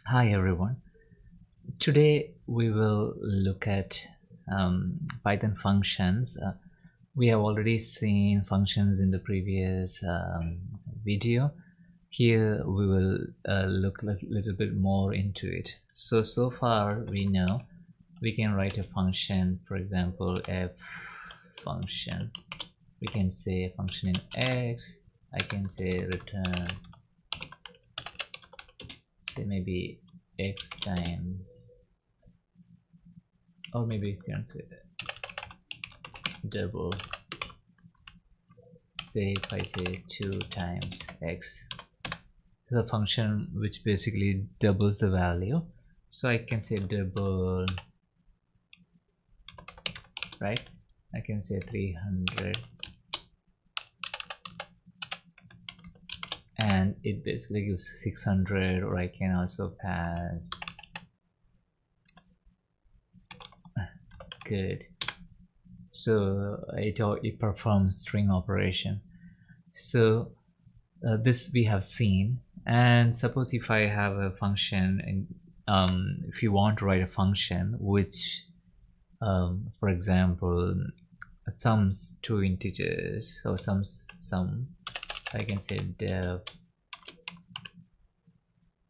Hi everyone. Today we will look at Python functions. We have already seen functions in the previous video. Here we will look a little bit more into it. So far we know we can write a function, for example, f function. We can say a function in x. I can say return, say maybe x times, or maybe you can say double, say if I say 2 times x, the function which basically doubles the value. So I can say double, right? I can say 300, and it basically gives 600, or I can also pass good. So it performs string operation. So this we have seen. And suppose if I have a function, and if you want to write a function which for example sums two integers, or sums sum, I can say def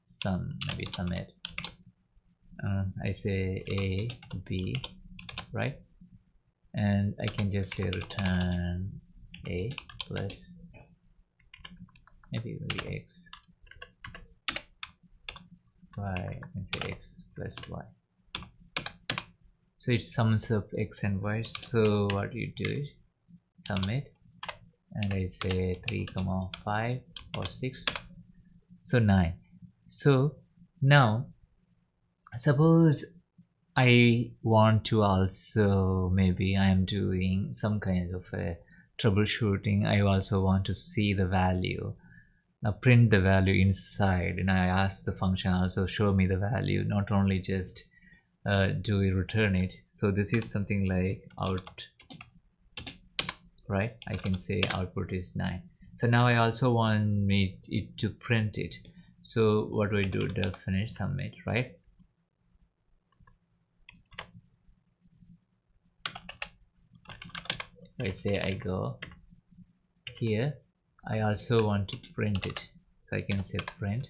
sum, maybe sum it. I say a b, right? And I can just say return a plus maybe x y. I can say x plus y. So it sums up x and y. So what you do is sum it, and I say 3, 5 or 6, so 9. So now suppose I want to also, maybe I am doing some kind of a troubleshooting. I also want to see the value, print the value inside, and I ask the function also show me the value, not only just do we return it. So this is something like out, right? I can say output is 9. So now I also want it to print it. So what do I do? Definish submit, right? I say I go here, I also want to print it, so I can say print.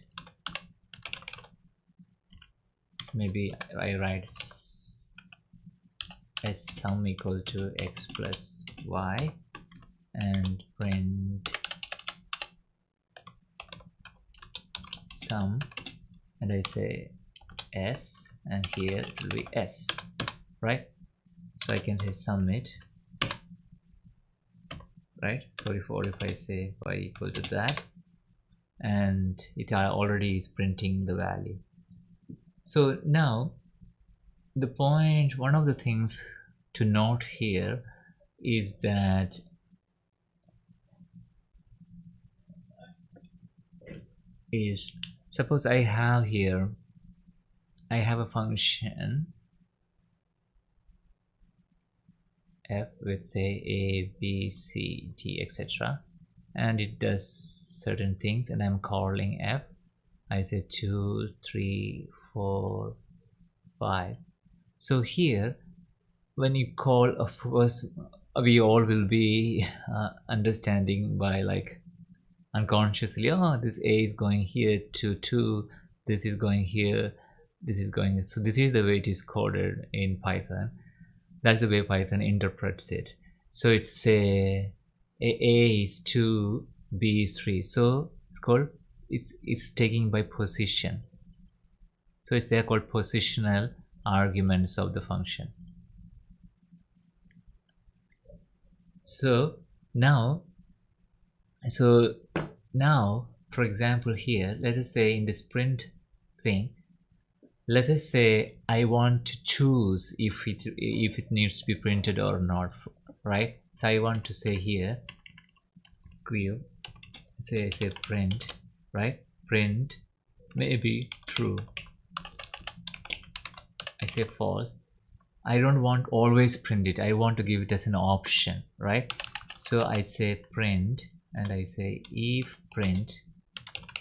So maybe I write s sum equal to x plus y, and print sum, and I say s, and here it will be s, right? So I can say submit, right? So if I say y equal to that, and it already is printing the value. So now the point, one of the things to note here is that suppose I have here, I have a function f with say a b c d etc, and it does certain things, and I'm calling f. I say 2 3 4 5. So here when you call, of course we all will be understanding by like unconsciously, oh, this a is going here to 2, this is going here, this is going, so this is the way it is coded in Python. That's the way Python interprets it. So it's a is 2, b is 3, so it's called, it's taking by position. So it's they're called positional arguments of the function. So now for example here, let us say in this print thing, let us say I want to choose if it needs to be printed or not, right? So I want to say here say print, right? Print maybe true. I say false. I don't want always print it, I want to give it as an option, right? So I say print, and I say if print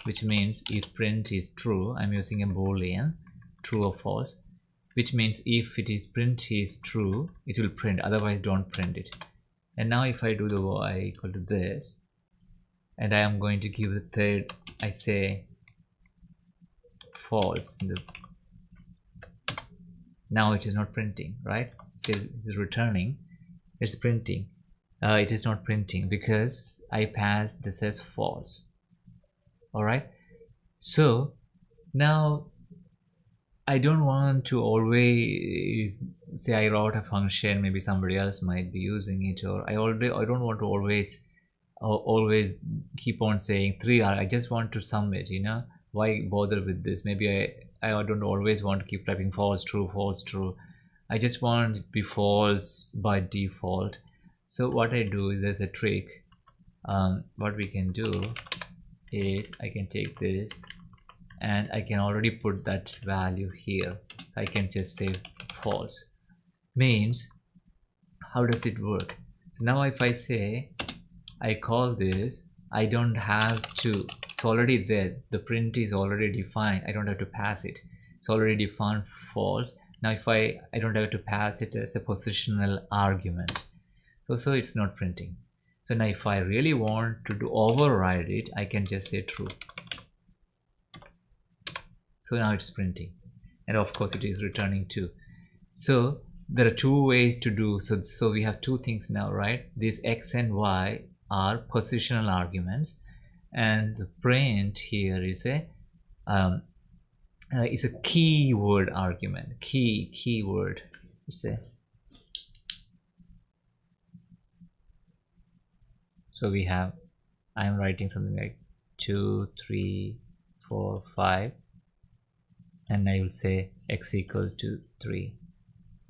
which means if print is true, I'm using a boolean, true or false, which means if it is print is true, it will print, otherwise don't print it. And now if I do the y equal to this, and I am going to give the third, I say false. Now it is not printing, right? So it's returning, it's printing. It is not printing because I passed this as false. All right, so now I don't want to always say I wrote a function, maybe somebody else might be using it, or I don't want to always keep on saying 3 I just want to submit, why bother with this? Maybe I don't always want to keep typing false true. I just want it to be false by default. So what I do is, there's a trick. What we can do is I can take this and I can already put that value here. I can just say false. Means, how does it work? So now if I say I call this, I don't have to, it's already there, the print is already defined, I don't have to pass it, it's already defined false. Now if I don't have to pass it as a positional argument, so it's not printing. So now if I really want to override it, I can just say true. So now it's printing, and of course it is returning too. So there are two ways to do, so we have two things now, right? These x and y are positional arguments, and the print here is a keyword argument. Keyword. So we have, I am writing something like 2, 3, 4, 5, and I will say x equal to 3.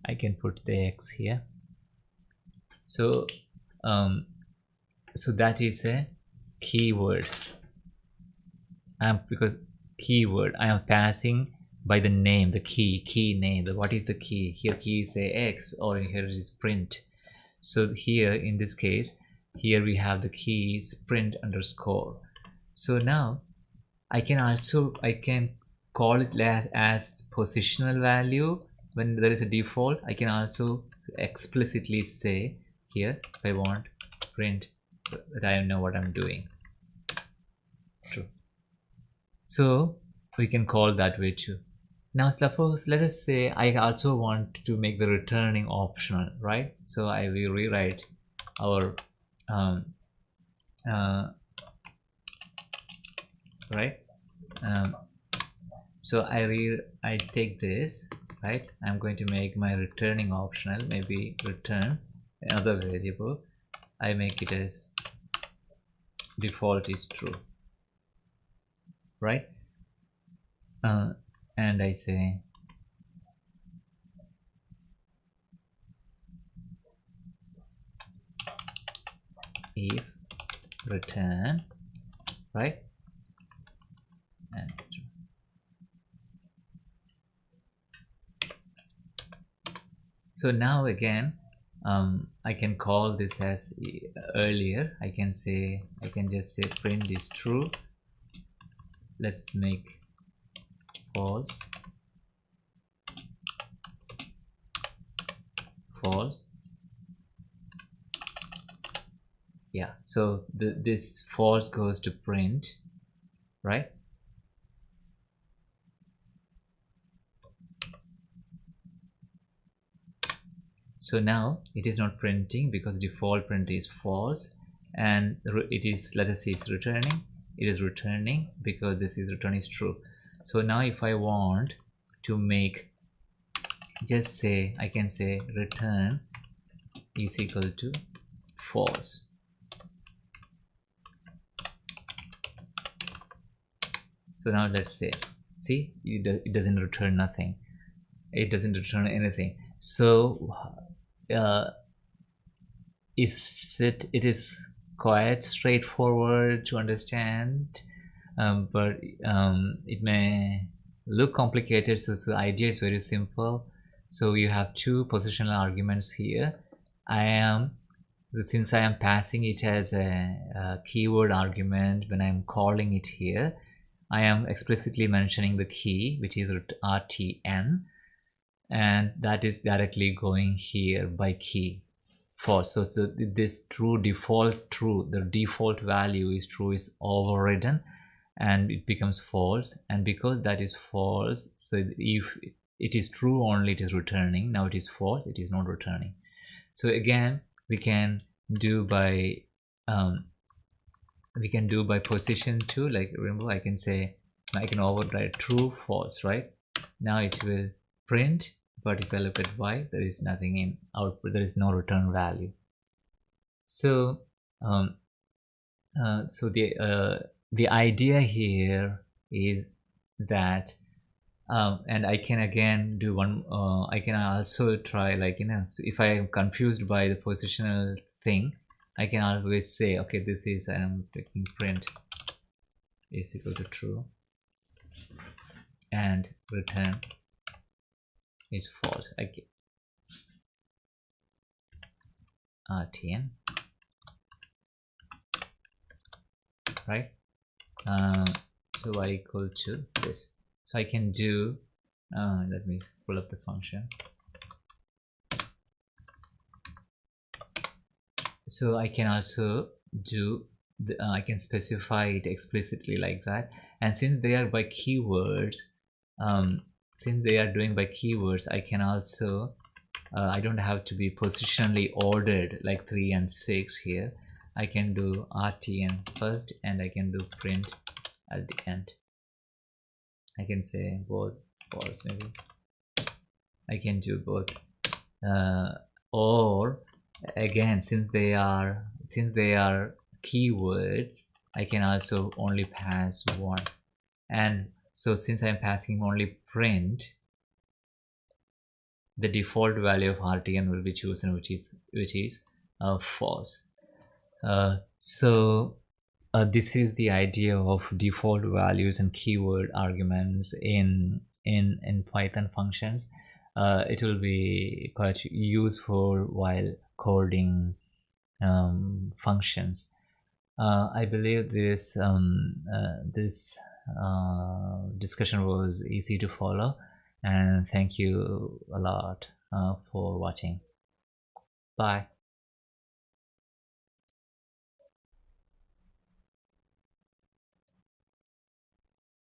I can put the x here. So so that is a keyword. Because keyword, I am passing by the name, the key name. What is the key? Here key is a x, or here it is print. So here in this case, here we have the keys print underscore. So now I can call it as positional value when there is a default. I can also explicitly say here, if I want print, so that I know what I'm doing. True. So we can call that way too. Now suppose, let us say I also want to make the returning optional, right? So I will rewrite our right. So I take this, right? I'm going to make my returning optional, maybe return another variable. I make it as default is true, right? And I say if return, right, and it's true. So now again, I can call this as earlier. I can just say print is true. Let's make false. Yeah, so this false goes to print, right? So now it is not printing because default print is false, and it is, let us see, it's returning. It is returning because this is return is true. So now if I want to make, just say, I can say return is equal to false. So now let's say, see, it doesn't return nothing. It doesn't return anything. So it is quite straightforward to understand, but it may look complicated. So the idea is very simple. So you have two positional arguments here. Since I am passing it as a keyword argument when I'm calling it here, I am explicitly mentioning the key, which is RTN, and that is directly going here by key false. So this true default true, the default value is true, is overridden, and it becomes false. And because that is false, so if it is true only, it is returning. Now it is false, it is not returning. So again, we can do by position too. Like, remember, I can say, I can override true false, right? Now it will print, but if I look at y, there is nothing in output, there is no return value. So the idea here is that and I can again do one, I can also try, like, so if I am confused by the positional thing, I can always say, okay, this is, I'm taking print is equal to true and return is false. Okay, RTN, right? So y equal to this. So I can do, let me pull up the function. So I can also do I can specify it explicitly like that. And since they are by keywords, since they are doing by keywords, I can also I don't have to be positionally ordered like 3 and 6 here. I can do RTN first, and I can do print at the end. I can say both false, maybe. I can do both, or again, since they are keywords, I can also only pass one. And so since I'm passing only print, the default value of RTN will be chosen, which is false. So this is the idea of default values and keyword arguments in Python functions. It will be quite useful while coding functions. I believe this discussion was easy to follow, and thank you a lot for watching. Bye.